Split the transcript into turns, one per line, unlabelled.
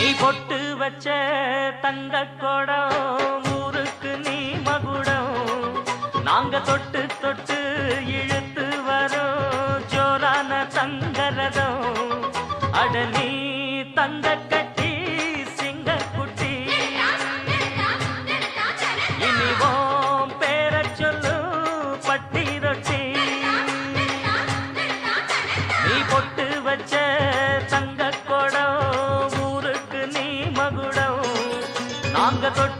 நீ பொட்டு வச்ச தங்க கொடம் ஊருக்கு நீ மகுடம் நாங்க தொட்டு தொட்டு இழுத்து வரோம் ஜோரான தங்கரதம் அட நீ தங்க கட்டி சிங்க குட்டி இனிவோம் பேர சொல்லு பட்டி ரொட்டி நீ பொட்டு வச்ச தங்க கொடம் ஊருக்கு நீ மகுடம் நாங்க தொட்டு